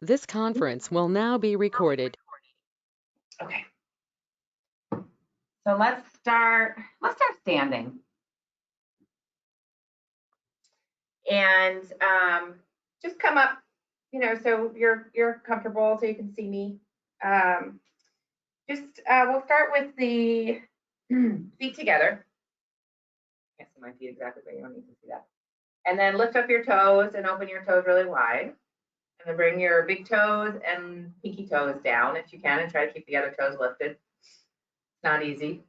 This conference will now be recorded. Okay. So let's start standing. And just come up, so you're comfortable so you can see me. We'll start with the feet together. I can't see my feet exactly, but you don't need to see that. And then lift up your toes and open your toes really wide. And then bring your big toes and pinky toes down if you can, and try to keep the other toes lifted. It's not easy.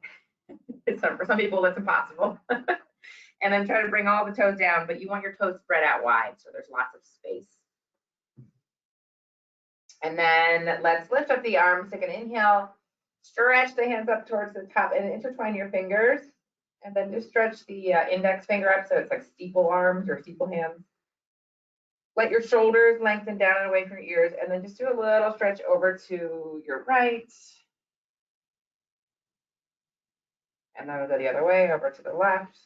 For some people, that's impossible. And then try to bring all the toes down, but you want your toes spread out wide so there's lots of space. And then let's lift up the arms. Take an inhale, stretch the hands up towards the top and intertwine your fingers. And then just stretch the index finger up so it's like steeple arms or steeple hands. Let your shoulders lengthen down and away from your ears, and then just do a little stretch over to your right. And then we'll go the other way, over to the left.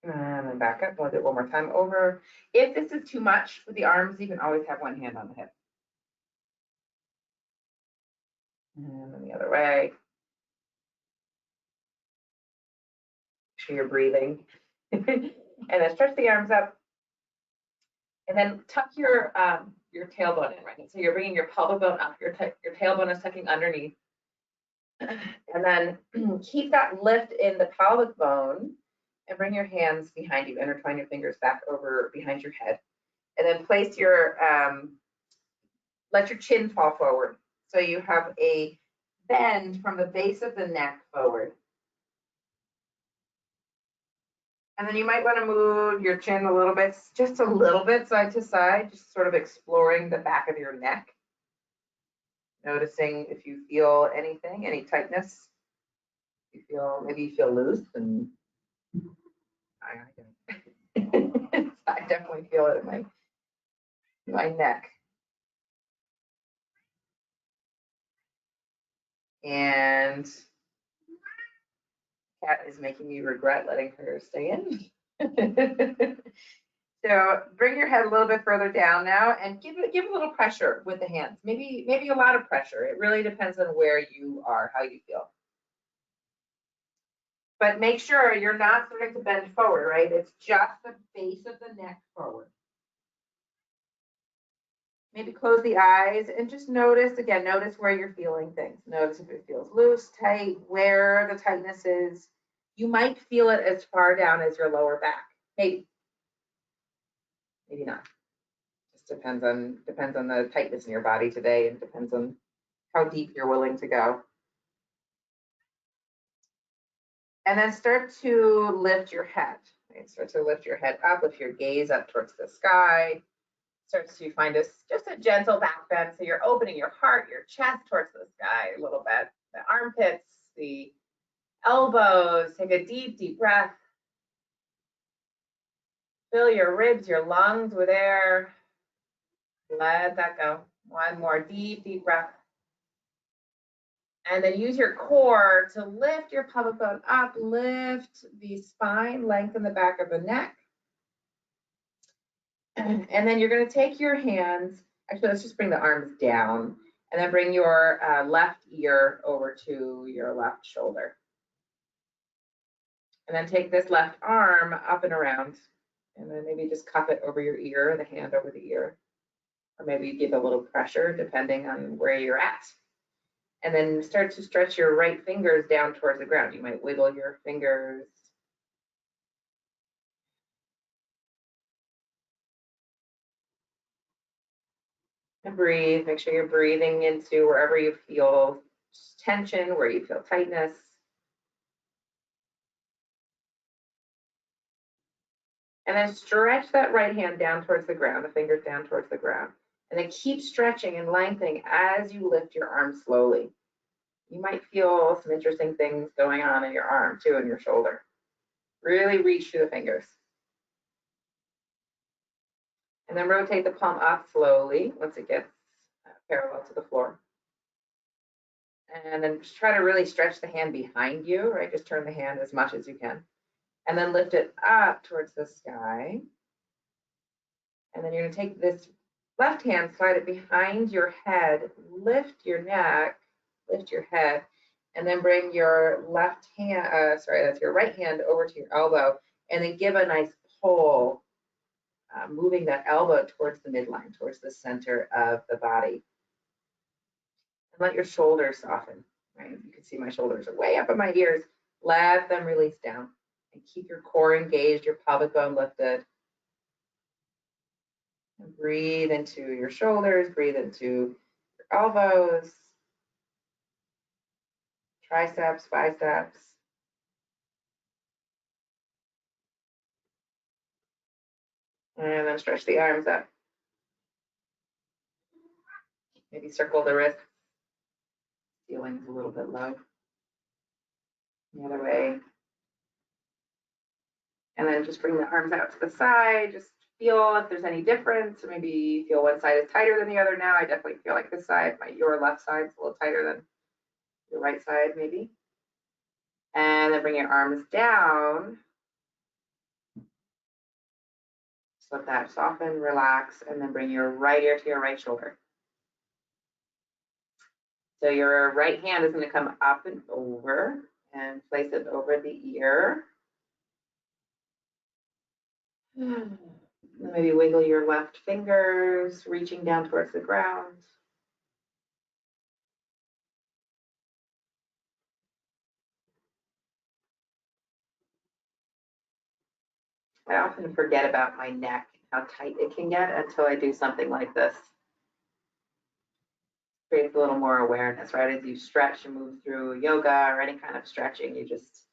And then back up. We'll do it one more time over. If this is too much with the arms, you can always have one hand on the hip. And then the other way. Make sure you're breathing. And then stretch the arms up. And then tuck your tailbone in, right? So you're bringing your pelvic bone up. Your tailbone is tucking underneath. And then keep that lift in the pelvic bone and bring your hands behind you. Intertwine your fingers back over behind your head. And then place your, let your chin fall forward. So you have a bend from the base of the neck forward. And then you might want to move your chin a little bit, just a little bit side to side, just sort of exploring the back of your neck. Noticing if you feel anything, any tightness. Maybe you feel loose, and I don't. I definitely feel it in my neck. And Cat is making me regret letting her stay in. So bring your head a little bit further down now and give a little pressure with the hands. Maybe a lot of pressure. It really depends on where you are, how you feel. But make sure you're not starting to bend forward, right? It's just the base of the neck forward. Maybe close the eyes and just notice where you're feeling things. Notice if it feels loose, tight, where the tightness is. You might feel it as far down as your lower back. Maybe not. Just depends on the tightness in your body today, and depends on how deep you're willing to go. And then start to lift your head. Right? Start to lift your head up, lift your gaze up towards the sky. Starts to find just a gentle back bend. So you're opening your heart, your chest towards the sky a little bit. The armpits, the elbows. Take a deep, deep breath. Fill your ribs, your lungs with air. Let that go. One more deep, deep breath. And then use your core to lift your pelvic bone up, lift the spine, lengthen the back of the neck. And then you're going to take your hands, actually, let's just bring the arms down, and then bring your left ear over to your left shoulder. And then take this left arm up and around, and then maybe just cup it over your ear, the hand over the ear. Or maybe you give a little pressure depending on where you're at. And then start to stretch your right fingers down towards the ground. You might wiggle your fingers. And breathe. Make sure you're breathing into wherever you feel tension, where you feel tightness. And then stretch that right hand down towards the ground, the fingers down towards the ground. And then keep stretching and lengthening as you lift your arm slowly. You might feel some interesting things going on in your arm too, and your shoulder. Really reach through the fingers. And then rotate the palm up slowly once it gets parallel to the floor. And then just try to really stretch the hand behind you, right? Just turn the hand as much as you can. And then lift it up towards the sky. And then you're gonna take this left hand, slide it behind your head, lift your neck, lift your head, and then bring your left hand, that's your right hand over to your elbow, and then give a nice pull, moving that elbow towards the midline, towards the center of the body. And let your shoulders soften, right? You can see my shoulders are way up in my ears. Let them release down and keep your core engaged, your pelvic bone lifted. And breathe into your shoulders, breathe into your elbows, triceps, biceps. And then stretch the arms up. Maybe circle the wrists. Ceiling's a little bit low. The other way. And then just bring the arms out to the side. Just feel if there's any difference. Or maybe you feel one side is tighter than the other now. I definitely feel like this side, your left side is a little tighter than your right side maybe. And then bring your arms down. Just let that soften, relax, and then bring your right ear to your right shoulder. So your right hand is going to come up and over and place it over the ear. Maybe wiggle your left fingers, reaching down towards the ground. I often forget about my neck, how tight it can get until I do something like this. Creates a little more awareness, right? As you stretch and move through yoga or any kind of stretching, you just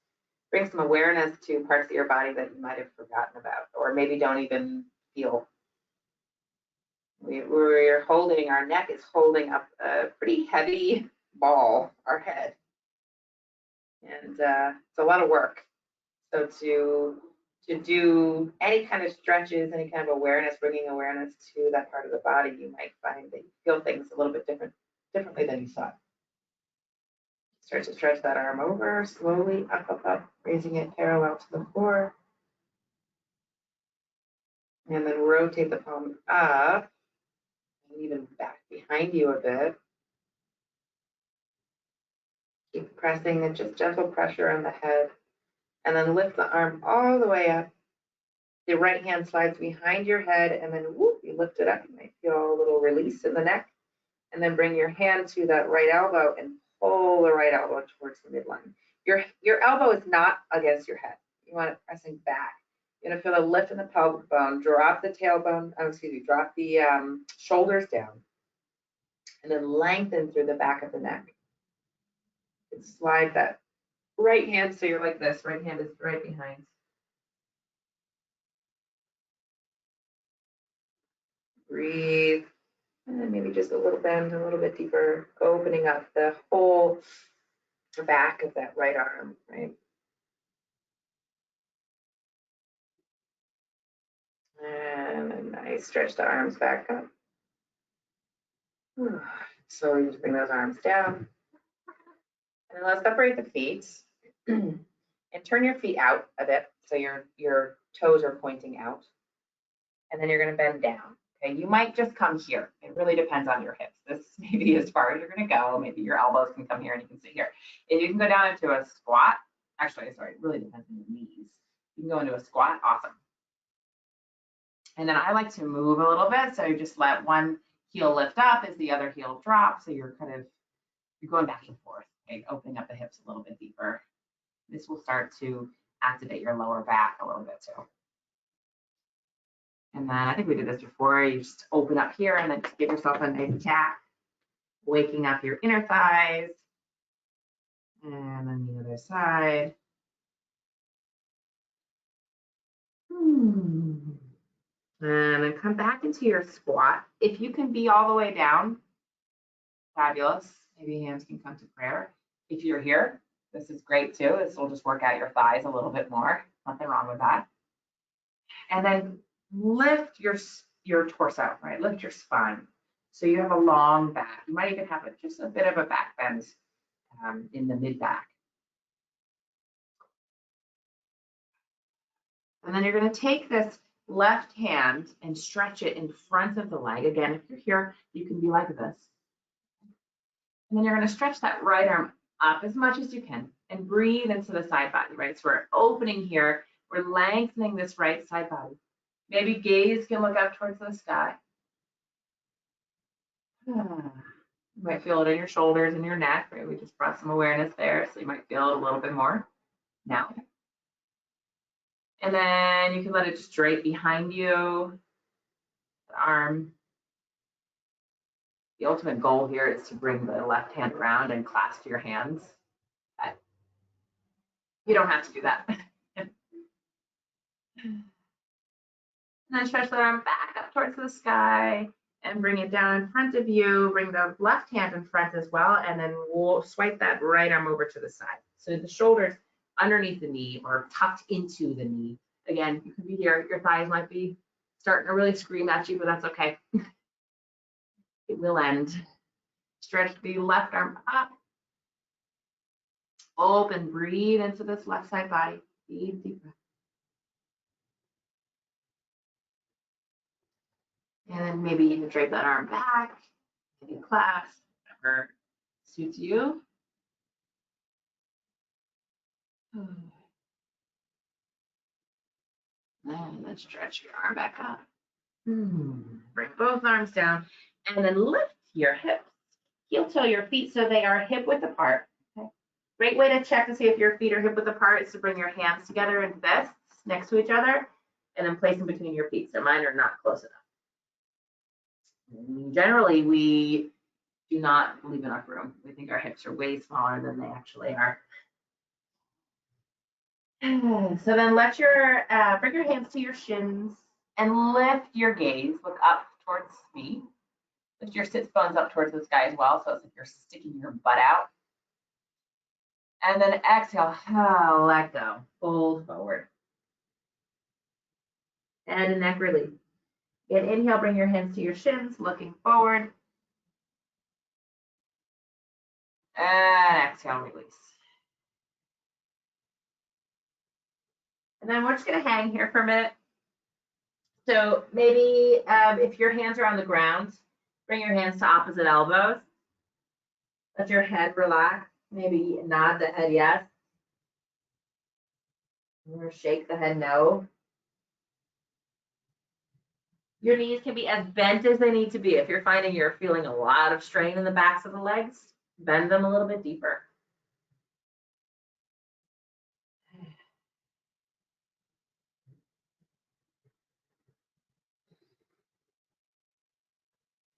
bring some awareness to parts of your body that you might have forgotten about, or maybe don't even feel. We're holding, our neck is holding up a pretty heavy ball, our head. And it's a lot of work. So to do any kind of stretches, any kind of awareness, bringing awareness to that part of the body, you might find that you feel things a little bit differently than you thought. Start to stretch that arm over, slowly up, raising it parallel to the floor. And then rotate the palm up and even back behind you a bit. Keep pressing and just gentle pressure on the head. And then lift the arm all the way up. The right hand slides behind your head, and then whoop, you lift it up. You might feel a little release in the neck. And then bring your hand to that right elbow and pull the right elbow towards the midline. Your elbow is not against your head. You want it pressing back. You're gonna feel a lift in the pelvic bone. Drop the tailbone, drop the shoulders down. And then lengthen through the back of the neck. And slide that right hand, so you're like this. Right hand is right behind. Breathe. And then maybe just a little bend, a little bit deeper, opening up the whole back of that right arm, right? And then nice, stretch the arms back up. Slowly just bring those arms down. And then let's separate the feet and turn your feet out a bit so your toes are pointing out. And then you're gonna bend down. Okay, you might just come here. It really depends on your hips. This may be as far as you're gonna go. Maybe your elbows can come here and you can sit here. If you can go down into a squat, actually, sorry, it really depends on your knees. You can go into a squat, awesome. And then I like to move a little bit. So you just let one heel lift up as the other heel drops. So you're going back and forth, okay? Opening up the hips a little bit deeper. This will start to activate your lower back a little bit too. And then I think we did this before. You just open up here and then just give yourself a nice tap, waking up your inner thighs. And then the other side. And then come back into your squat. If you can be all the way down, fabulous. Maybe hands can come to prayer. If you're here, this is great too. This will just work out your thighs a little bit more. Nothing wrong with that. And then lift your torso, right? Lift your spine. So you have a long back. You might even have just a bit of a back bend in the mid back. And then you're going to take this left hand and stretch it in front of the leg. Again, if you're here, you can be like this. And then you're going to stretch that right arm up as much as you can and breathe into the side body, right? So we're opening here. We're lengthening this right side body. Maybe gaze can look up towards the sky. You might feel it in your shoulders and your neck, right? We just brought some awareness there, so you might feel it a little bit more now. And then you can let it just drape behind you, the arm. The ultimate goal here is to bring the left hand around and clasp your hands. You don't have to do that. And then stretch the arm back up towards the sky and bring it down in front of you. Bring the left hand in front as well, and then we'll swipe that right arm over to the side. So the shoulders underneath the knee or tucked into the knee. Again, you could be here, your thighs might be starting to really scream at you, but that's okay. It will end. Stretch the left arm up. Open, breathe into this left side body. Deep, deep breath. And then maybe you can drape that arm back, maybe clasp, whatever suits you. And then stretch your arm back up. Bring both arms down, and then lift your hips. Heel toe your feet so they are hip width apart. Okay. Great way to check to see if your feet are hip width apart is to bring your hands together in fists next to each other, and then place them between your feet. So mine are not close enough. Generally, we do not leave enough room. We think our hips are way smaller than they actually are. So then let your bring your hands to your shins and lift your gaze. Look up towards me. Lift your sits bones up towards the sky as well, so it's like you're sticking your butt out. And then exhale, let go. Fold forward. And a neck release. Again, inhale, bring your hands to your shins, looking forward. And exhale, release. And then we're just going to hang here for a minute. So maybe if your hands are on the ground, bring your hands to opposite elbows. Let your head relax. Maybe nod the head yes. Or shake the head no. Your knees can be as bent as they need to be. If you're finding you're feeling a lot of strain in the backs of the legs, bend them a little bit deeper.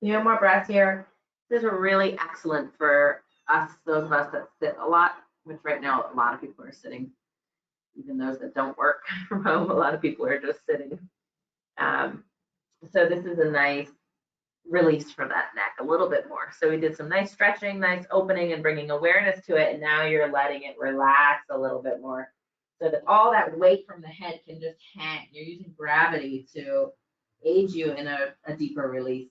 You know, more breaths here. This is really excellent for us, those of us that sit a lot, which right now a lot of people are sitting. Even those that don't work from home, a lot of people are just sitting. So this is a nice release for that neck a little bit more. So we did some nice stretching, nice opening and bringing awareness to it. And now you're letting it relax a little bit more so that all that weight from the head can just hang. You're using gravity to aid you in a deeper release.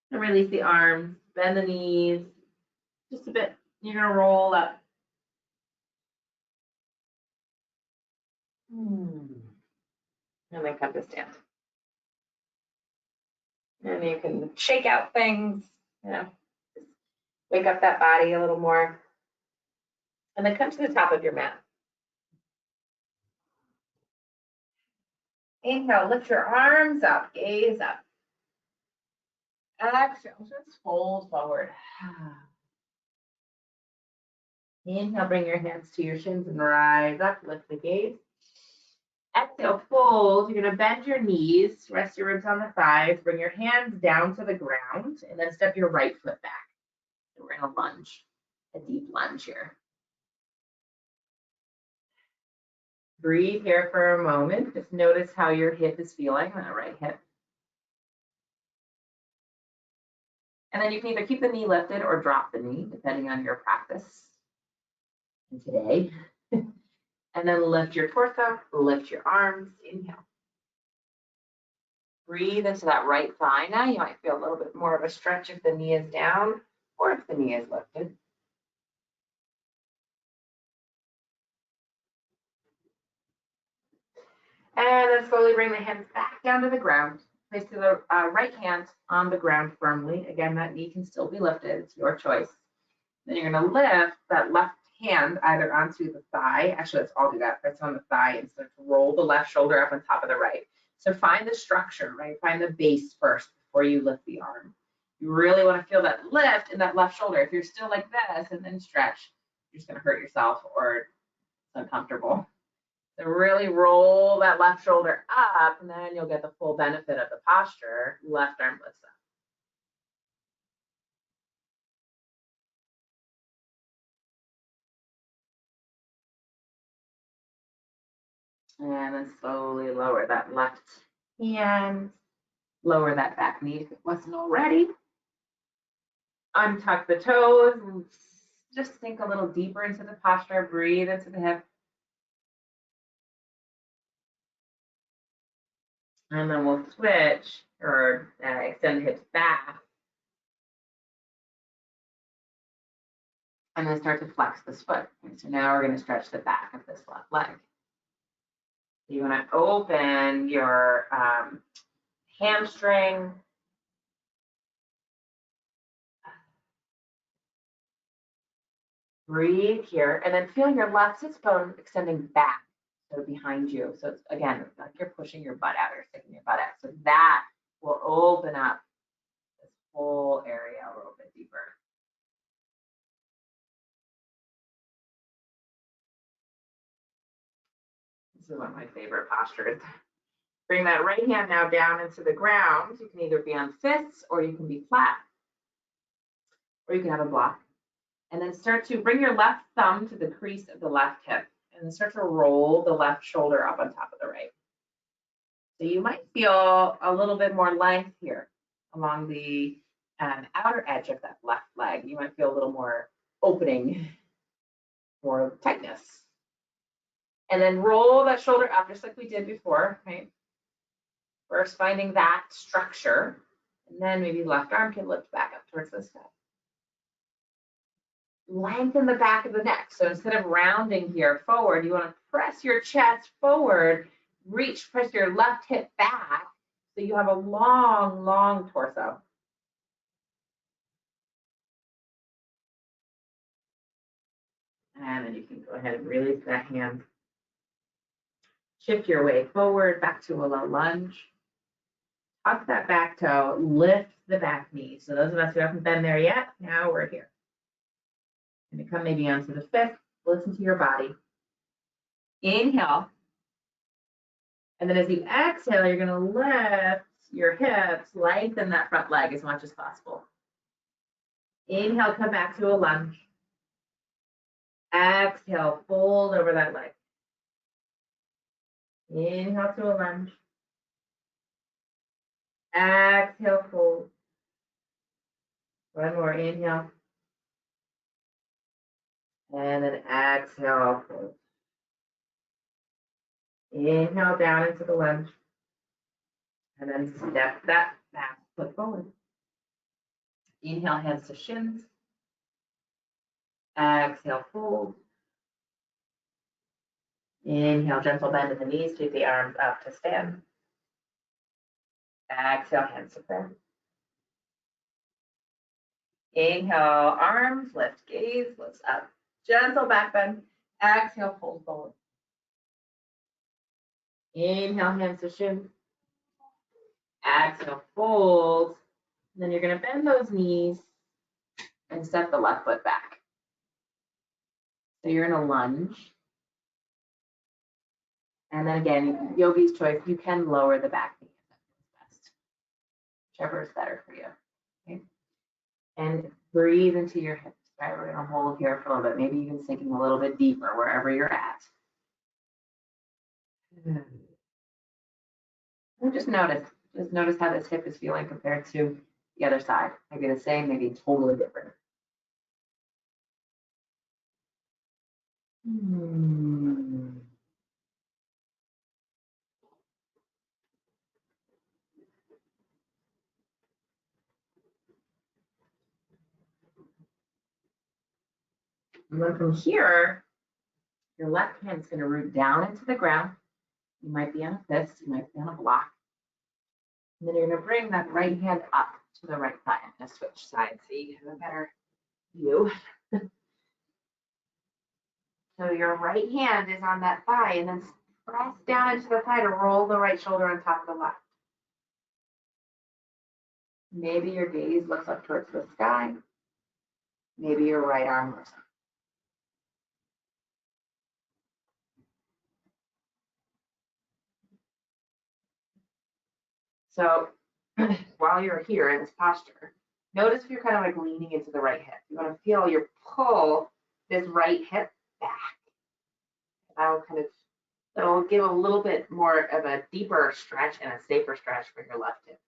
And release the arms, bend the knees just a bit. You're going to roll up. And then come to stand. And you can shake out things, you know, wake up that body a little more. And then come to the top of your mat. Inhale, lift your arms up, gaze up. Exhale, just fold forward. Inhale, bring your hands to your shins and rise up, lift the gaze. Exhale, fold. You're going to bend your knees, rest your ribs on the thighs, bring your hands down to the ground, and then step your right foot back. And we're in a lunge, a deep lunge here. Breathe here for a moment. Just notice how your hip is feeling, that right hip. And then you can either keep the knee lifted or drop the knee, depending on your practice today. And then lift your torso, lift your arms, inhale. Breathe into that right thigh now. You might feel a little bit more of a stretch if the knee is down or if the knee is lifted. And then slowly bring the hands back down to the ground. Place the right hand on the ground firmly. Again, that knee can still be lifted. It's your choice. Then you're going to lift that left hand either onto the thigh. Actually, let's all do that. That's on the thigh and start to roll the left shoulder up on top of the right. So find the structure, right? Find the base first before you lift the arm. You really want to feel that lift in that left shoulder. If you're still like this and then stretch, you're just going to hurt yourself or it's uncomfortable. So really roll that left shoulder up, and then you'll get the full benefit of the posture. Left arm lifts up. And then slowly lower that left hand. Lower that back knee if it wasn't already. Untuck the toes and just sink a little deeper into the posture. Breathe into the hip. And then we'll switch or extend the hips back. And then start to flex this foot. And so now we're going to stretch the back of this left leg. You want to open your hamstring. Breathe here, and then feel your left sits bone extending back, so behind you. So it's, again, like you're pushing your butt out or sticking your butt out. So that will open up this whole area a little bit deeper. This is one of my favorite postures. Bring that right hand now down into the ground. You can either be on fists or you can be flat, or you can have a block. And then start to bring your left thumb to the crease of the left hip, and then start to roll the left shoulder up on top of the right. So you might feel a little bit more length here along the outer edge of that left leg. You might feel a little more opening, more tightness. And then roll that shoulder up just like we did before, right? First finding that structure, and then maybe left arm can lift back up towards the sky. Lengthen the back of the neck. So instead of rounding here forward, you want to press your chest forward, press your left hip back, so you have a long, long torso. And then you can go ahead and release that hand. Shift your way forward back to a low lunge. Tuck that back toe, lift the back knee. So those of us who haven't been there yet, now we're here. And come maybe onto the fifth. Listen to your body. Inhale. And then as you exhale, you're going to lift your hips, lengthen that front leg as much as possible. Inhale, come back to a lunge. Exhale, fold over that leg. Inhale to a lunge. Exhale, fold. One more, inhale. And then exhale, fold. Inhale down into the lunge. And then step that back foot forward. Inhale, hands to shins. Exhale, fold. Inhale, gentle bend in the knees, sweep the arms up to stand. Exhale, hands to prayer. Inhale, arms, lift, gaze, lifts up. Gentle back bend. Exhale, fold forward. Inhale, hands to shins. Exhale, fold. And then you're going to bend those knees and step the left foot back. So you're in a lunge. And then again, yogi's choice, you can lower the back knee if that feels best. Whichever is better for you. Okay? And breathe into your hips. Right? We're going to hold here for a little bit, maybe even sinking a little bit deeper wherever you're at. And just notice how this hip is feeling compared to the other side. Maybe the same, maybe totally different. And then from here, your left hand is going to root down into the ground. You might be on a fist, you might be on a block. And then you're gonna bring that right hand up to the right thigh. I'm gonna switch sides so you have a better view. So your right hand is on that thigh, and then press down into the thigh to roll the right shoulder on top of the left. Maybe your gaze looks up towards the sky. Maybe your right arm looks up. So while you're here in this posture, notice if you're kind of like leaning into the right hip. You want to feel your pull this right hip back. That'll give a little bit more of a deeper stretch and a safer stretch for your left hip.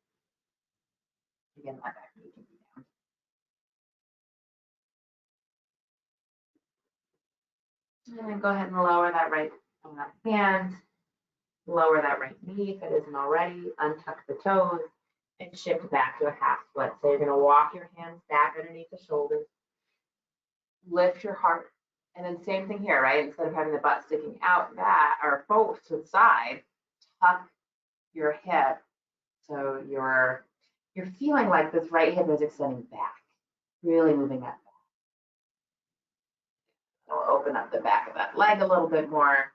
Again, that back knee can be down. And then go ahead and lower that right hand, lower that right knee if it isn't already, untuck the toes, and shift back to a half split. So you're going to walk your hands back underneath the shoulders, lift your heart, and then same thing here, right? Instead of having the butt sticking out that or forward to the side, tuck your hip so you're feeling like this right hip is extending back, really moving that back. It'll open up the back of that leg a little bit more.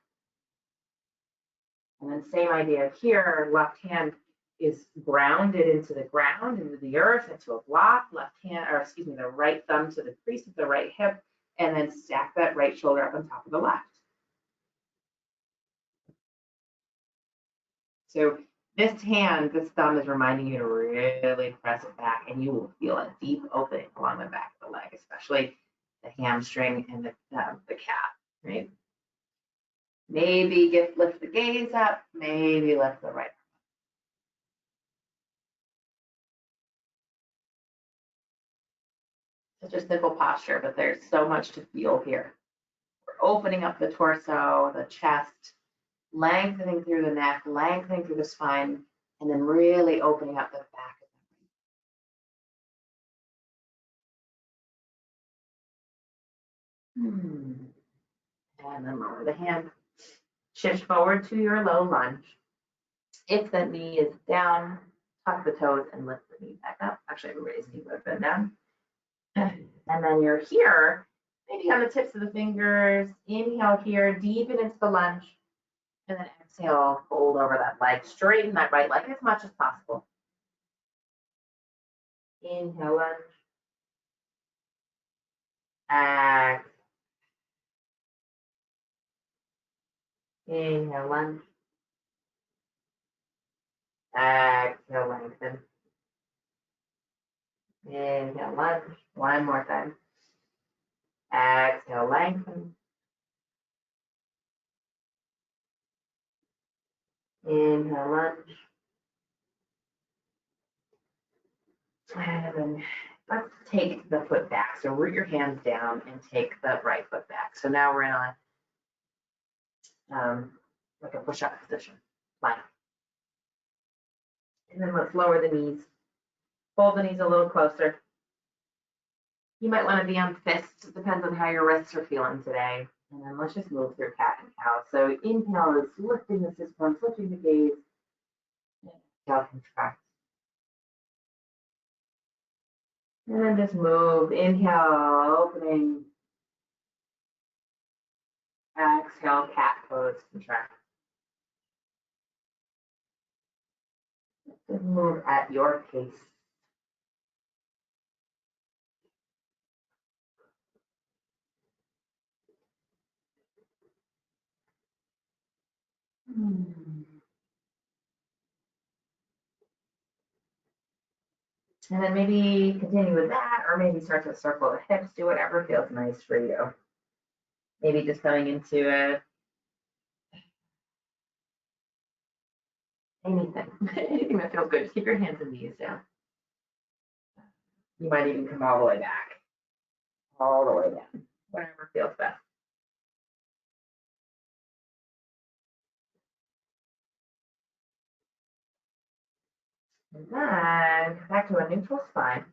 And then same idea here, left hand is grounded into the ground, into the earth, into a block, the right thumb to the crease of the right hip, and then stack that right shoulder up on top of the left. So this thumb is reminding you to really press it back, and you will feel a deep opening along the back of the leg, especially the hamstring and the calf, right? Maybe lift the gaze up, maybe lift the right. Such a simple posture, but there's so much to feel here. We're opening up the torso, the chest, lengthening through the neck, lengthening through the spine, and then really opening up the back of the brain. And then lower the hand. Shift forward to your low lunge. If the knee is down, tuck the toes and lift the knee back up. Actually, everybody's knee would have been down. And then you're here, maybe on the tips of the fingers. Inhale here, deepen into the lunge. And then exhale, fold over that leg. Straighten that right leg as much as possible. Inhale, lunge. Exhale. Inhale, lunge. Exhale, lengthen. Inhale, lunge. One more time. Exhale, lengthen. Inhale, lunge. And then let's take the foot back. So root your hands down and take the right foot back. So now we're in like a push-up position, plank. And then let's lower the knees. Fold the knees a little closer. You might want to be on fists. It depends on how your wrists are feeling today. And then let's just move through cat and cow. So inhale is lifting the sit bones, lifting the gaze. Exhale, contract. And then just move. Inhale, opening. Exhale, cat pose, contract. Just move at your pace. And then maybe continue with that, or maybe start to circle the hips, do whatever feels nice for you. Maybe just going into anything that feels good. Just keep your hands and knees down. You might even come all the way back, all the way down, whatever feels best. And then back to a neutral spine.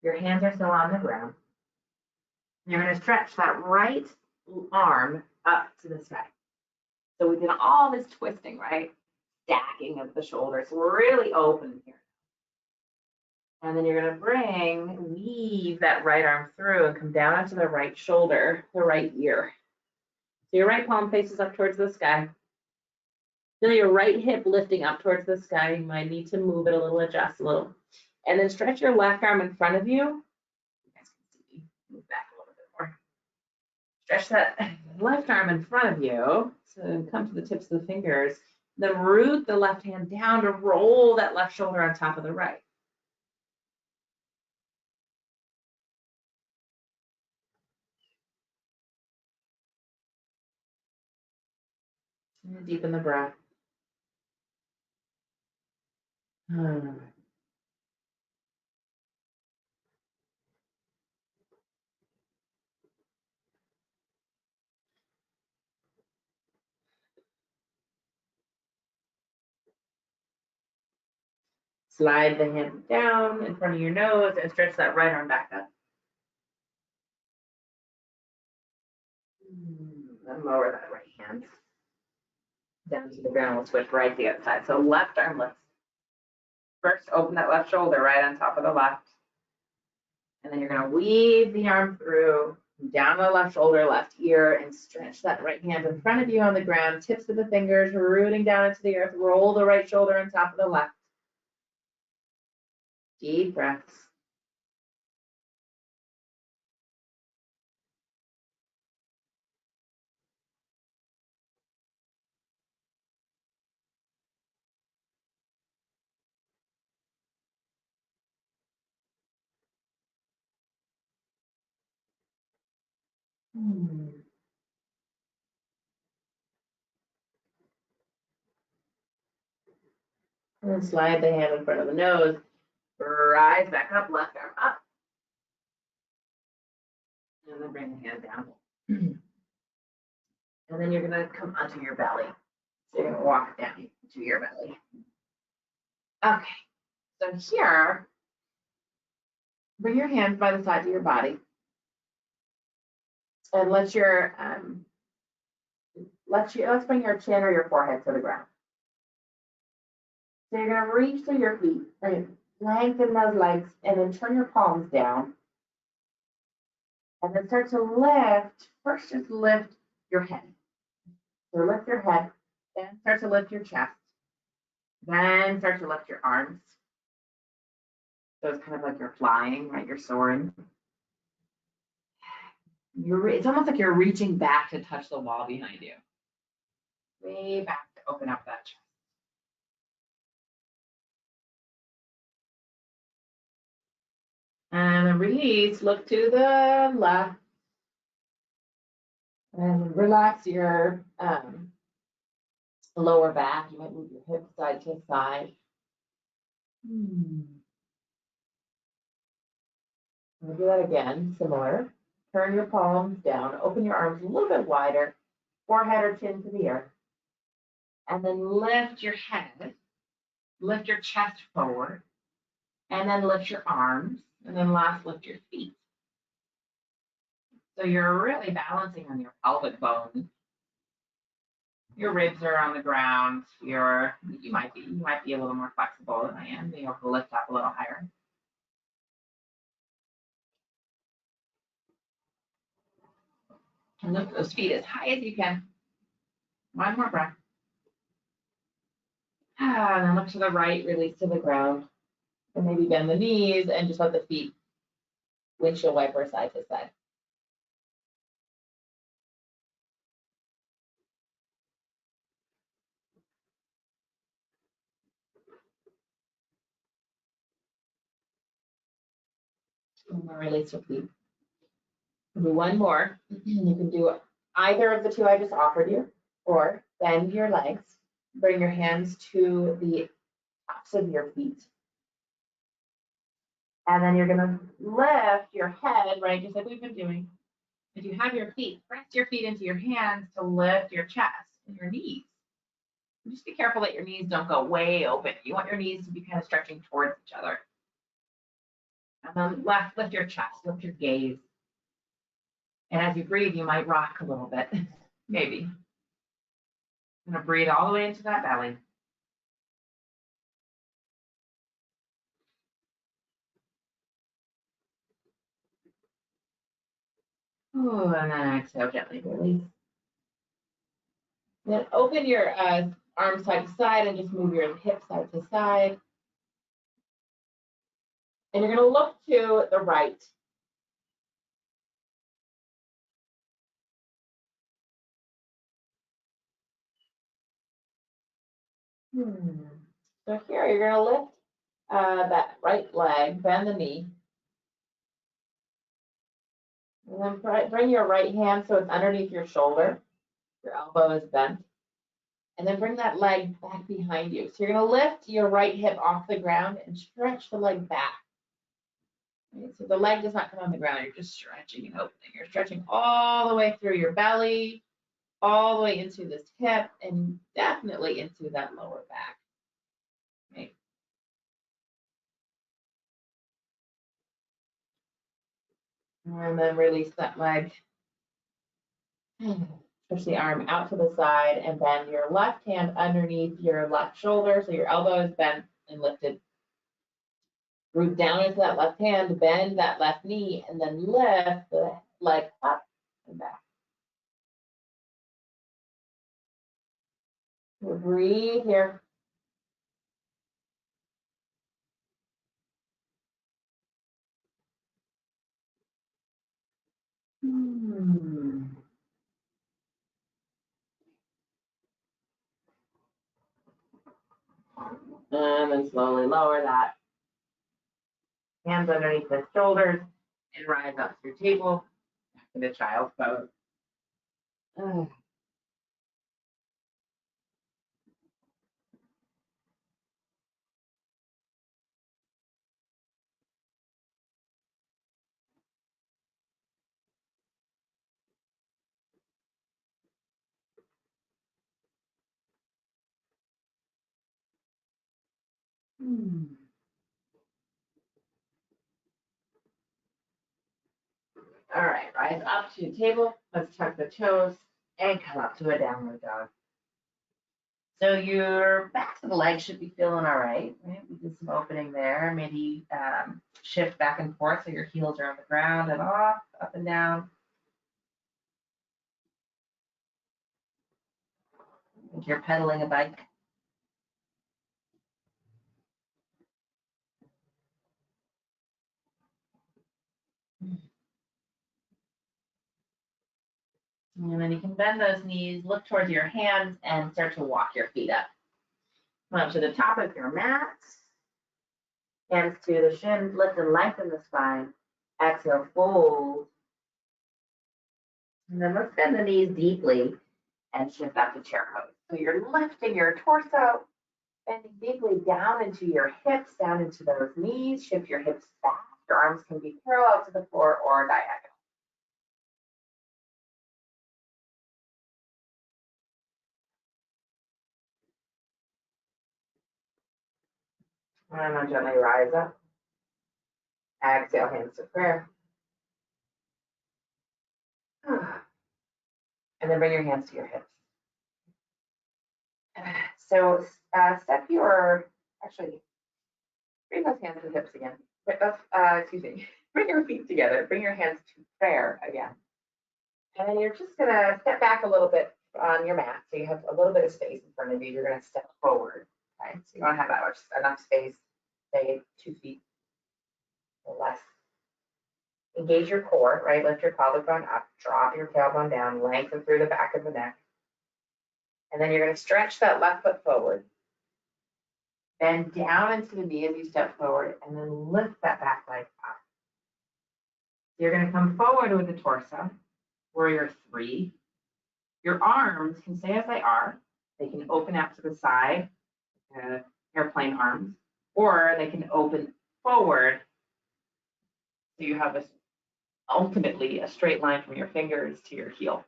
Your hands are still on the ground. You're going to stretch that right arm up to the sky. So we did all this twisting, right? Stacking of the shoulders. So we're really open here. And then you're gonna weave that right arm through and come down onto the right shoulder, the right ear. So your right palm faces up towards the sky. Then your right hip lifting up towards the sky. You might need to move it a little, adjust a little. And then stretch your left arm in front of you. You guys can see, move back a little bit more. Stretch that left arm in front of you. So come to the tips of the fingers. Then root the left hand down to roll that left shoulder on top of the right. And deepen the breath. Slide the hand down in front of your nose and stretch that right arm back up. And lower that right hand down to the ground. We'll switch right to the other side. So left arm lifts. First, open that left shoulder right on top of the left. And then you're going to weave the arm through, down the left shoulder, left ear, and stretch that right hand in front of you on the ground, tips of the fingers, rooting down into the earth. Roll the right shoulder on top of the left. Deep breaths. And then slide the hand in front of the nose. Rise back up, left arm up. And then bring the hand down. And then you're going to come onto your belly. So you're going to walk down to your belly. Okay. So here, bring your hands by the sides of your body. And let's bring your chin or your forehead to the ground. So you're going to reach through your feet, and lengthen those legs, and then turn your palms down. And then start to lift. First, just lift your head. So lift your head, then start to lift your chest. Then start to lift your arms. So it's kind of like you're flying, right? You're soaring. It's almost like you're reaching back to touch the wall behind you. Way back to open up that chest. And then release, look to the left. And relax your lower back. You might move your hips side to side. We'll do that again, similar. Turn your palms down, open your arms a little bit wider, forehead or chin to the earth. And then lift your head, lift your chest forward, and then lift your arms, and then last lift your feet. So you're really balancing on your pelvic bone. Your ribs are on the ground. You might be a little more flexible than I am. Maybe you'll lift up a little higher. And lift those feet as high as you can. One more breath. And then look to the right, release to the ground. And maybe bend the knees and just let the feet windshield wiper side to side. And then release your feet. Do one more. You can do either of the two I just offered you, or bend your legs. Bring your hands to the tops of your feet. And then you're going to lift your head, right, just like we've been doing. If you have your feet, press your feet into your hands to lift your chest and your knees. And just be careful that your knees don't go way open. You want your knees to be kind of stretching towards each other. And then lift your chest, lift your gaze. And as you breathe, you might rock a little bit, maybe. I'm gonna breathe all the way into that belly. Oh, and then exhale, gently release. Then open your arms side to side and just move your hips side to side. And you're gonna look to the right. So here, you're gonna lift that right leg, bend the knee. And then bring your right hand so it's underneath your shoulder. Your elbow is bent. And then bring that leg back behind you. So you're gonna lift your right hip off the ground and stretch the leg back. Right? So the leg does not come on the ground, you're just stretching and opening. You're stretching all the way through your belly, all the way into this hip, and definitely into that lower back. Right? And then release that leg. Push the arm out to the side and bend your left hand underneath your left shoulder. So your elbow is bent and lifted. Root down into that left hand, bend that left knee, and then lift the leg up and back. We'll breathe here. And then slowly lower that. Hands underneath the shoulders and rise up through table. Back to the child's pose. All right, rise up to table. Let's tuck the toes and come up to a downward dog. So your backs of the legs should be feeling all right? We did some opening there. Maybe shift back and forth so your heels are on the ground and off, up and down. Like you're pedaling a bike. And then you can bend those knees, look towards your hands, and start to walk your feet up. Come up to the top of your mat. Hands to the shins, lift and lengthen the spine. Exhale, fold. And then let's bend the knees deeply and shift up to chair pose. So you're lifting your torso, bending deeply down into your hips, down into those knees. Shift your hips back. Your arms can be parallel to the floor or diagonal. And then gently rise up. Exhale, hands to prayer. And then bring your hands to your hips. So actually, bring those hands to the hips again. Excuse me. Bring your feet together. Bring your hands to prayer again. And then you're just gonna step back a little bit on your mat. So you have a little bit of space in front of you. You're gonna step forward. Okay. So you wanna have that much enough space, say 2 feet or less. Engage your core, right? Lift your pelvic bone up, drop your tailbone down, lengthen through the back of the neck. And then you're gonna stretch that left foot forward. Bend down into the knee as you step forward, and then lift that back leg up. You're going to come forward with the torso, warrior 3. Your arms can stay as they are. They can open out to the side, airplane arms, or they can open forward. So you have ultimately a straight line from your fingers to your heel.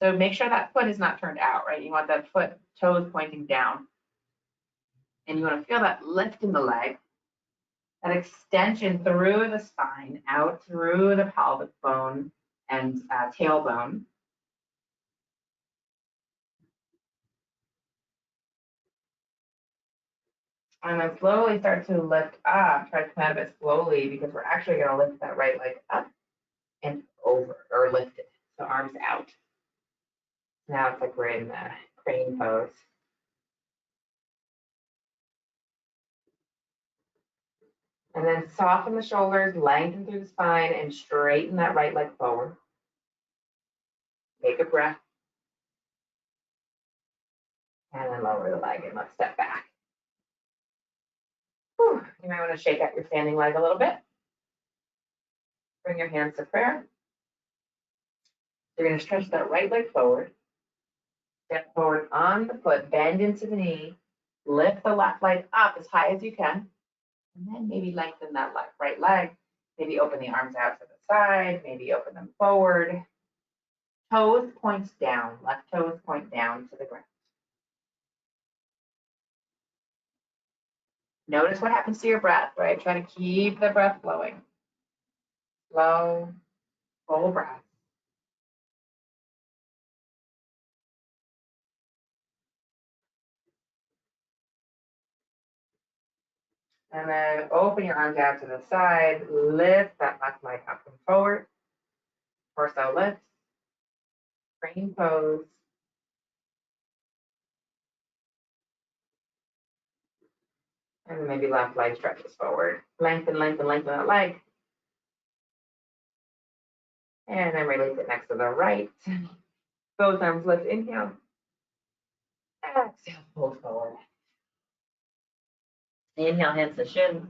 So make sure that foot is not turned out, right? You want that foot, toes pointing down. And you want to feel that lift in the leg, that extension through the spine, out through the pelvic bone and tailbone. And then slowly start to lift up. Try to come out of it slowly because we're actually going to lift that right leg up and over, or lift it. So arms out. Now it's like we're in the crane pose. And then soften the shoulders, lengthen through the spine, and straighten that right leg forward. Take a breath. And then lower the leg and let's step back. Whew. You might want to shake out your standing leg a little bit. Bring your hands to prayer. You're going to stretch that right leg forward. Step forward on the foot, bend into the knee. Lift the left leg up as high as you can. And then maybe lengthen that right leg. Maybe open the arms out to the side. Maybe open them forward. Toes points down. Left toes point down to the ground. Notice what happens to your breath, right? Try to keep the breath flowing. Slow, full breath. And then open your arms out to the side. Lift that left leg up and forward. Torso lifts. Crane pose. And maybe left leg stretches forward. Lengthen, lengthen, lengthen that leg. And then release it next to the right. Both arms lift, inhale. Exhale, fold forward. Inhale, hands to shin.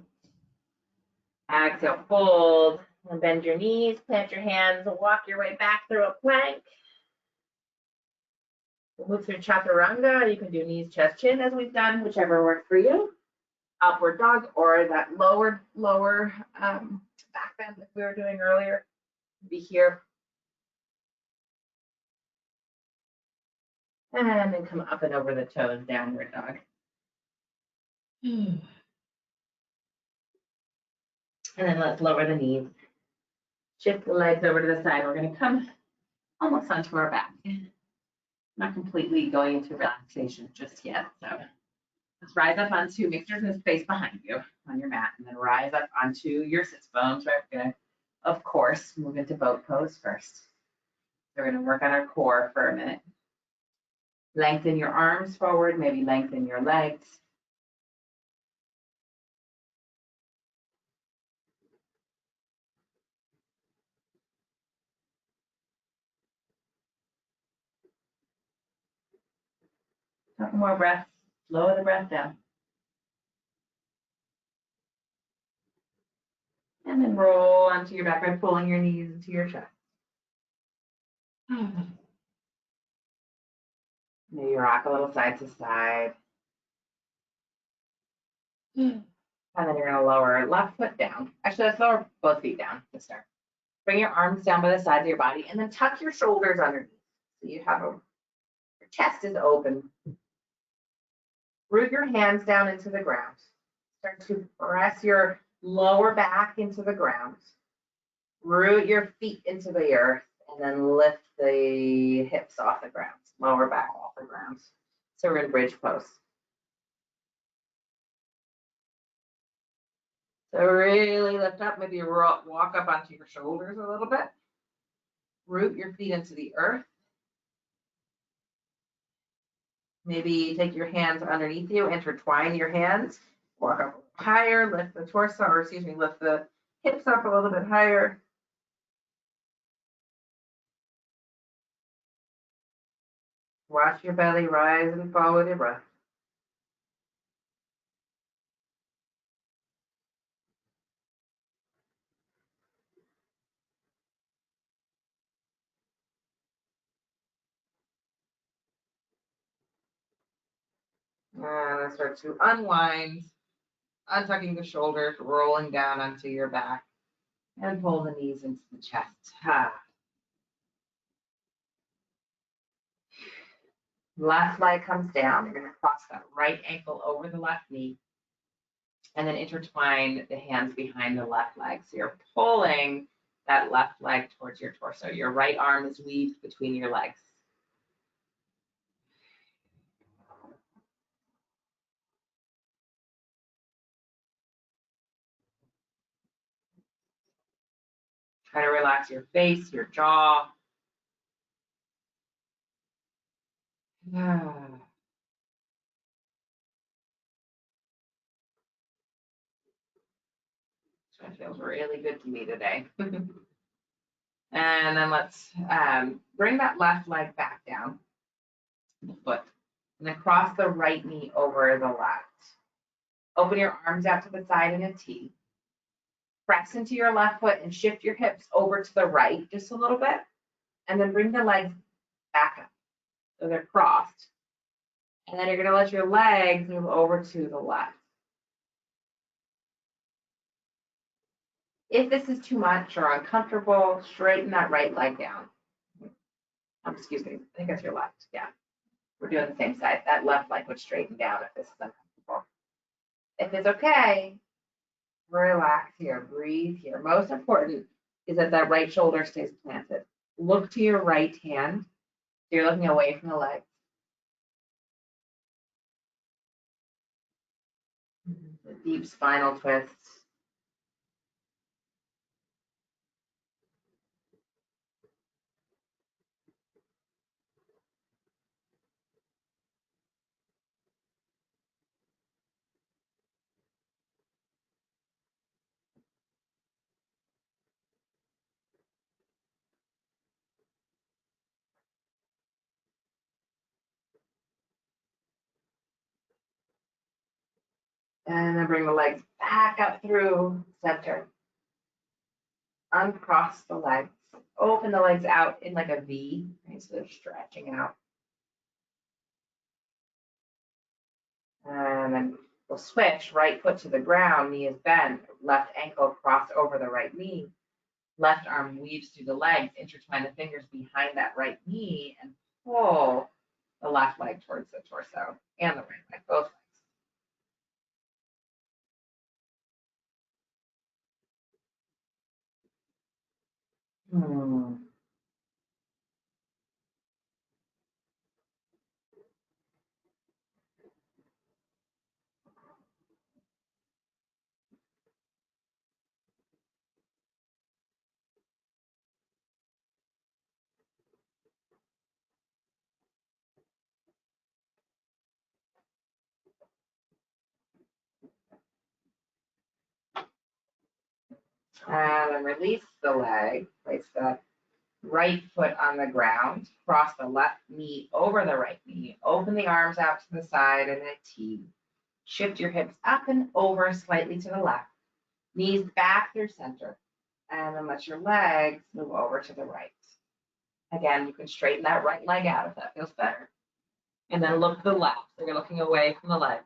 Exhale, fold. And bend your knees, plant your hands, walk your way back through a plank. Move through chaturanga. You can do knees, chest, chin as we've done, whichever works for you. Upward dog or that lower back bend like we were doing earlier. Be here. And then come up and over the toes, downward dog. And then let's lower the knees. Shift the legs over to the side. We're going to come almost onto our back. Not completely going into relaxation just yet. So let's rise up onto, make sure there's space behind you on your mat, and then rise up onto your sits bones. Right? We're going to, of course, move into boat pose first. We're going to work on our core for a minute. Lengthen your arms forward, maybe lengthen your legs. Couple more breaths. Slow the breath down. And then roll onto your back by pulling your knees into your chest. Maybe rock a little side to side. And then you're going to lower left foot down. Actually, let's lower both feet down to start. Bring your arms down by the sides of your body and then tuck your shoulders underneath. So you have your chest is open. Root your hands down into the ground. Start to press your lower back into the ground. Root your feet into the earth and then lift the hips off the ground. Lower back off the ground. So we're in bridge pose. So really lift up, maybe walk up onto your shoulders a little bit. Root your feet into the earth. Maybe take your hands underneath you, intertwine your hands, walk up higher, lift the torso, or excuse me, lift the hips up a little bit higher. Watch your belly rise and fall with your breath. And then start to unwind, untucking the shoulders, rolling down onto your back, and pull the knees into the chest. Left leg comes down. You're going to cross that right ankle over the left knee, and then intertwine the hands behind the left leg. So you're pulling that left leg towards your torso. Your right arm is weaved between your legs. Try to relax your face, your jaw. That feels really good to me today. And then let's bring that left leg back down, the foot, and then cross the right knee over the left. Open your arms out to the side in a T. Press into your left foot and shift your hips over to the right just a little bit. And then bring the legs back up so they're crossed. And then you're going to let your legs move over to the left. If this is too much or uncomfortable, straighten that right leg down. Excuse me, I think that's your left. Yeah, we're doing the same side. That left leg would straighten down if this is uncomfortable. If it's okay, relax here, breathe here. Most important is that that right shoulder stays planted. Look to your right hand. So you're looking away from the legs. A deep spinal twist. And then bring the legs back up through center. Uncross the legs. Open the legs out in like a V, right? So they're stretching out. And then we'll switch. Right foot to the ground, knee is bent. Left ankle crossed over the right knee. Left arm weaves through the legs. Intertwine the fingers behind that right knee and pull the left leg towards the torso and the right leg, both legs. And then release the leg. Place the right foot on the ground. Cross the left knee over the right knee. Open the arms out to the side in a T. Shift your hips up and over slightly to the left. Knees back through center. And then let your legs move over to the right. Again, you can straighten that right leg out if that feels better. And then look to the left. So you're looking away from the legs.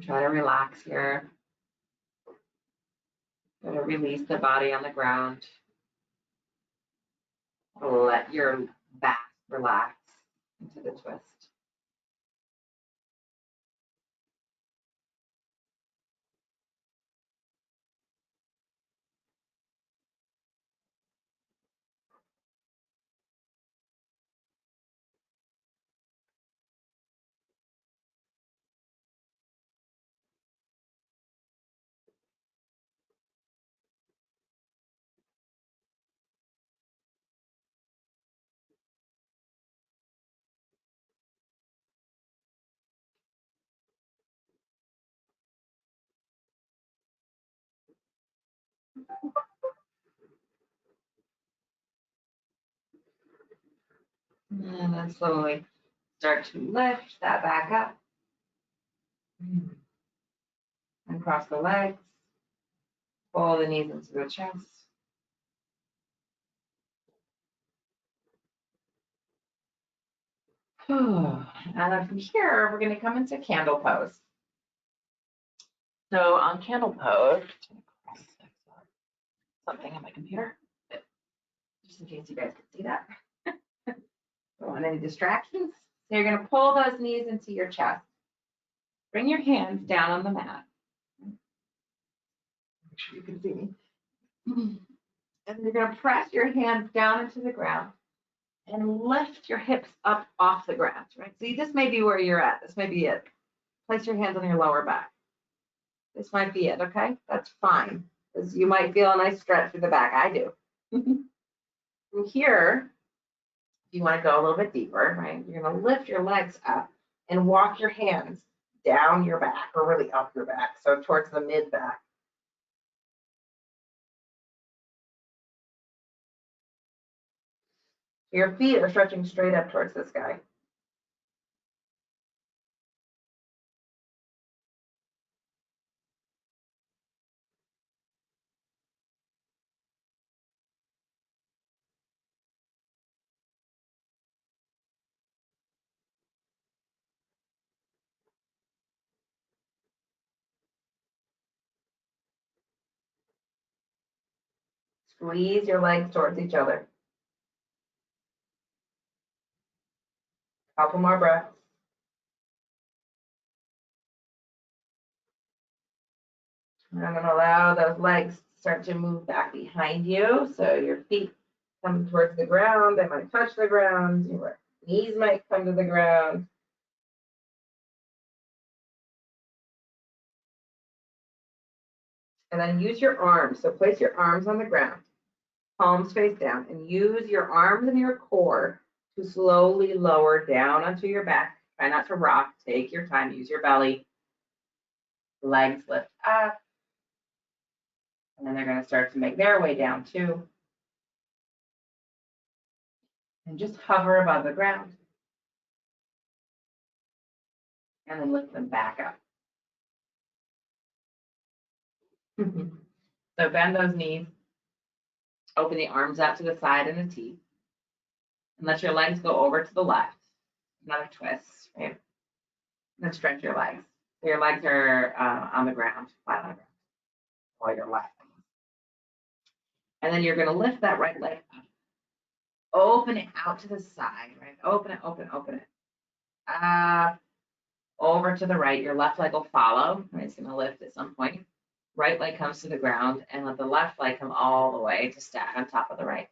Try to relax here. Try to release the body on the ground. Let your back relax into the twist. And then slowly start to lift that back up. And cross the legs. Pull the knees into the chest. And then from here, we're going to come into candle pose. So on candle pose, something on my computer, just in case you guys can see that. Don't want any distractions. So you're going to pull those knees into your chest. Bring your hands down on the mat. Make sure you can see me. And you're going to press your hands down into the ground. and lift your hips up off the ground, right? So this may be where you're at. This may be it. Place your hands on your lower back. This might be it, okay? That's fine, because you might feel a nice stretch through the back. I do. From here, if you want to go a little bit deeper, right, you're going to lift your legs up and walk your hands down your back, or really up your back, so towards the mid back. Your feet are stretching straight up towards the sky. Squeeze your legs towards each other. Couple more breaths. And I'm going to allow those legs to start to move back behind you. So your feet come towards the ground. They might touch the ground. Your knees might come to the ground. And then use your arms. So place your arms on the ground, palms face down, and use your arms and your core to slowly lower down onto your back. Try not to rock. Take your time. Use your belly. Legs lift up. And then they're going to start to make their way down too. And just hover above the ground. And then lift them back up. So bend those knees. Open the arms out to the side in a T. And let your legs go over to the left. Another twist, right? And then stretch your legs. So your legs are on the ground, flat on the ground, while you're laughing. And then you're going to lift that right leg up. Open it out to the side, right? Open it, open, open it. Up, over to the right. Your left leg will follow. Right? It's going to lift at some point. Right leg comes to the ground, and let the left leg come all the way to stack on top of the right.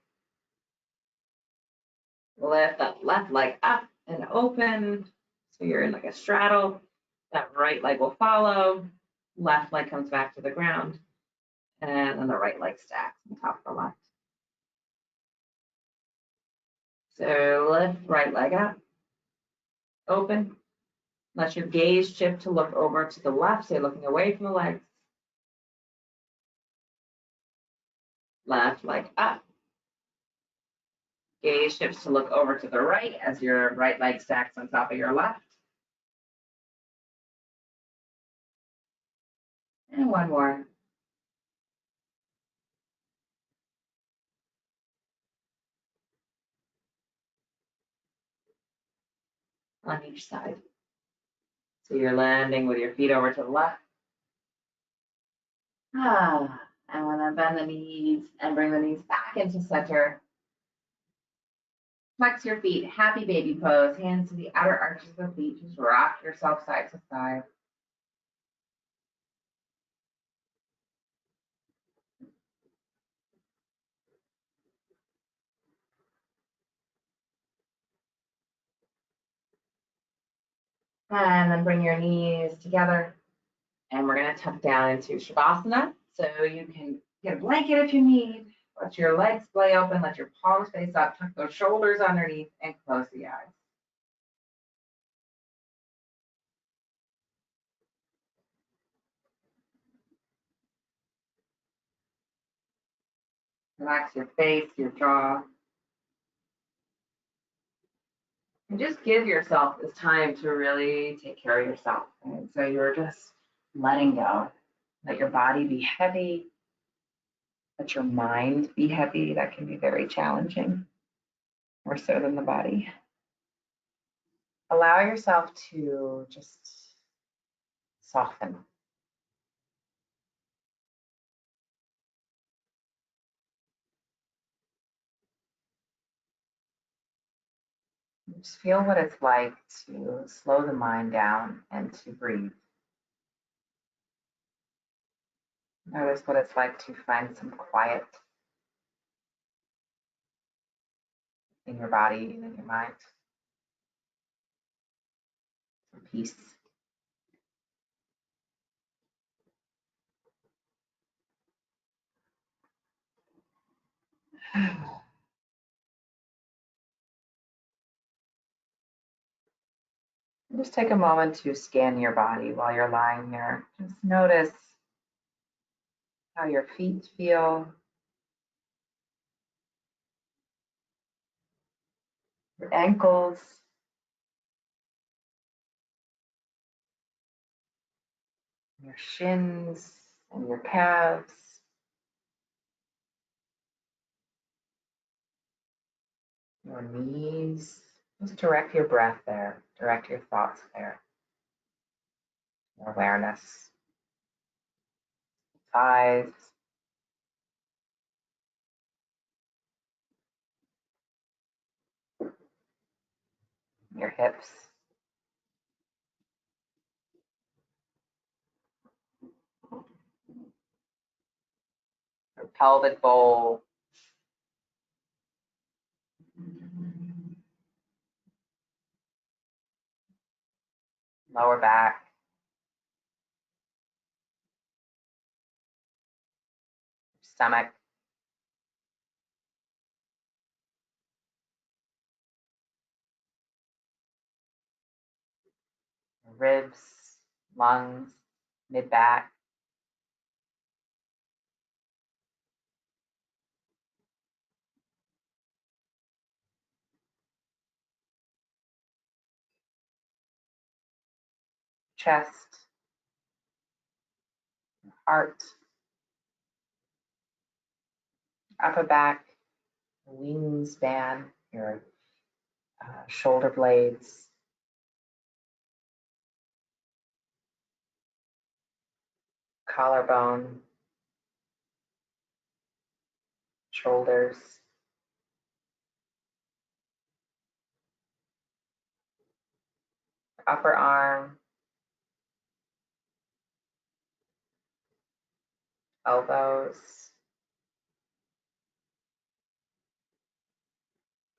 Lift that left leg up and open. So you're in like a straddle. That right leg will follow. Left leg comes back to the ground. And then the right leg stacks on top of the left. So lift right leg up. Open. Let your gaze shift to look over to the left. So you're looking away from the legs. Left leg up. Gaze shifts to look over to the right as your right leg stacks on top of your left. And one more. On each side. So you're landing with your feet over to the left. And then bend the knees and bring the knees back into center. Flex your feet, happy baby pose, hands to the outer arches of the feet. Just rock yourself side to side. And then bring your knees together. And we're going to tuck down into Shavasana. So you can get a blanket if you need. Let your legs splay open. Let your palms face up. Tuck those shoulders underneath and close the eyes. Relax your face, your jaw. And just give yourself this time to really take care of yourself. And so you're just letting go. Let your body be heavy. Let your mind be heavy. That can be very challenging, more so than the body. Allow yourself to just soften. Just feel what it's like to slow the mind down and to breathe. Notice what it's like to find some quiet in your body and in your mind. Some peace. Just take a moment to scan your body while you're lying here. Just notice how your feet feel, your ankles, your shins, and your calves, your knees. Just direct your breath there, direct your thoughts there, your awareness. Thighs, your hips, your pelvic bowl, lower back, stomach, ribs, lungs, mid-back, chest, heart, upper back, wingspan, your shoulder blades, collarbone, shoulders, upper arm, elbows,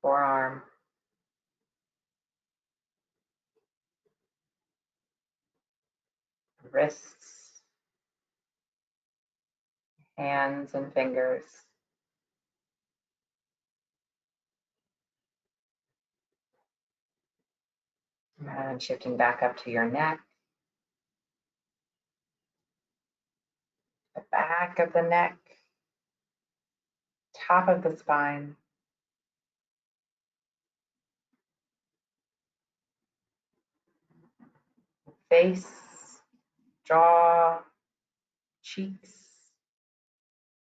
forearm, wrists, hands and fingers. And shifting back up to your neck, the back of the neck, top of the spine, face, jaw, cheeks,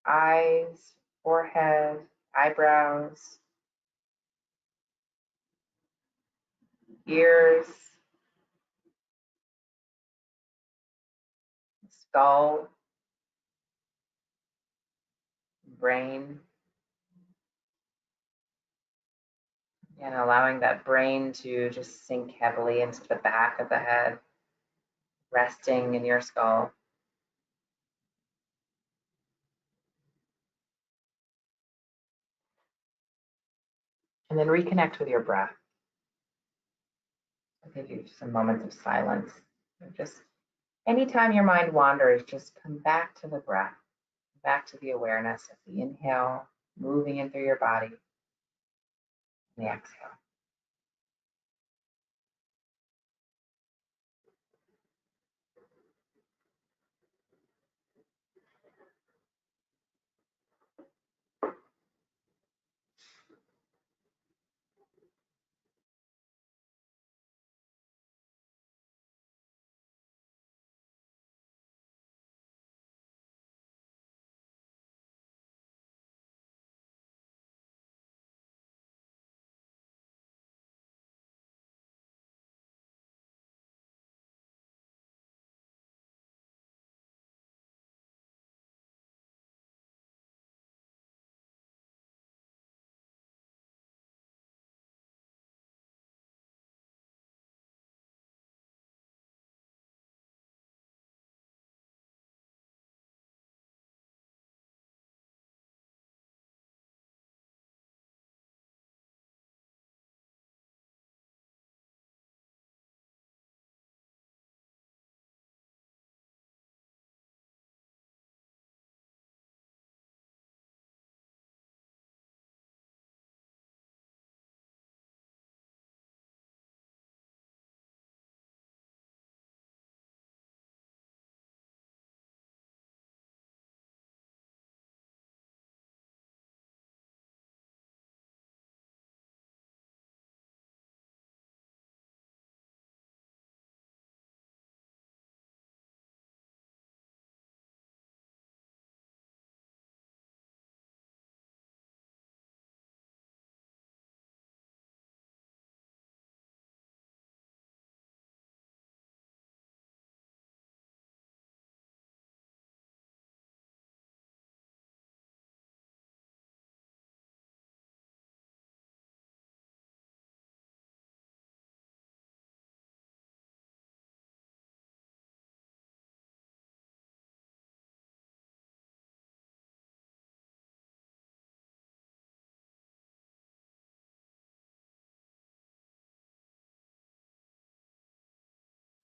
eyes, forehead, eyebrows, ears, skull, brain, and allowing that brain to just sink heavily into the back of the head, resting in your skull. And then reconnect with your breath. I'll give you some moments of silence. Just anytime your mind wanders, just come back to the breath, back to the awareness of the inhale, moving in through your body, and the exhale.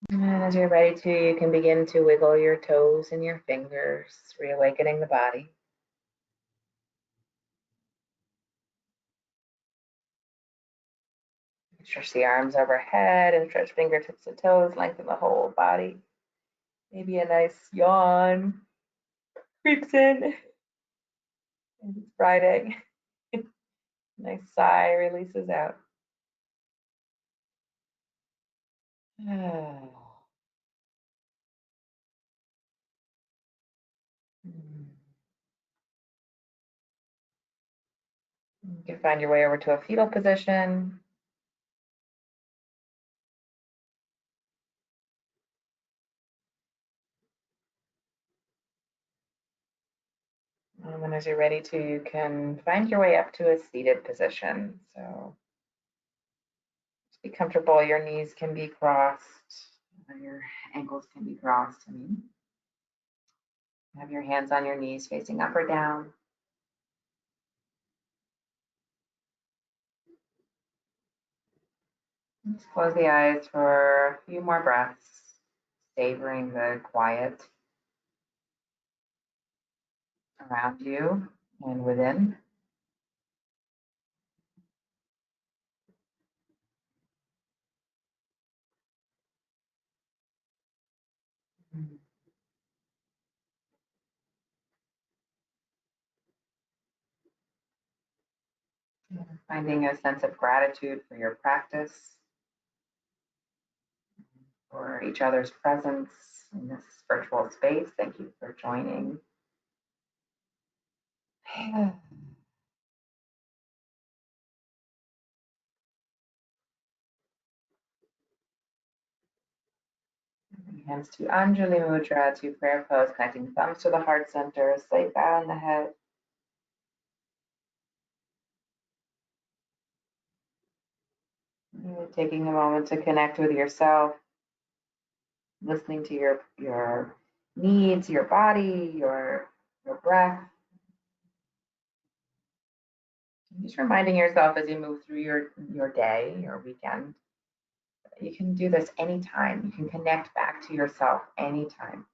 And as you're ready to, you can begin to wiggle your toes and your fingers, reawakening the body. Stretch the arms overhead and stretch fingertips to toes, lengthen the whole body. Maybe a nice yawn creeps in. And it's Friday. Nice sigh releases out. You can find your way over to a fetal position. And then as you're ready to, you can find your way up to a seated position. So just be comfortable. Your knees can be crossed. Your ankles can be crossed. Have your hands on your knees facing up or down. Just close the eyes for a few more breaths, savoring the quiet around you and within. Finding a sense of gratitude for your practice, for each other's presence in this virtual space. Thank you for joining. Hands to Anjali Mudra, to prayer pose, connecting thumbs to the heart center, slight bow in the head. Taking a moment to connect with yourself, listening to your needs, your body, your breath. Just reminding yourself as you move through your day, your weekend, you can do this anytime. You can connect back to yourself anytime.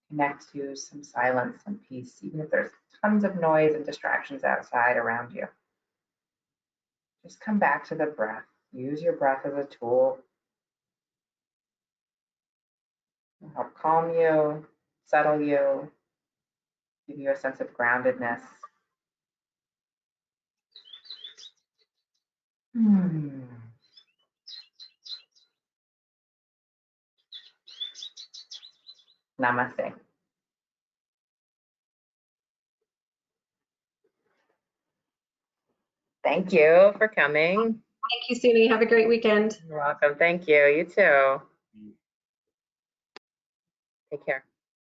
Connect to some silence, some peace, even if there's tons of noise and distractions outside around you. Just come back to the breath. Use your breath as a tool. It'll help calm you, settle you, give you a sense of groundedness. Namaste. Thank you for coming. Thank you, Sunie. Have a great weekend. You're welcome. Thank you. You too. Take care.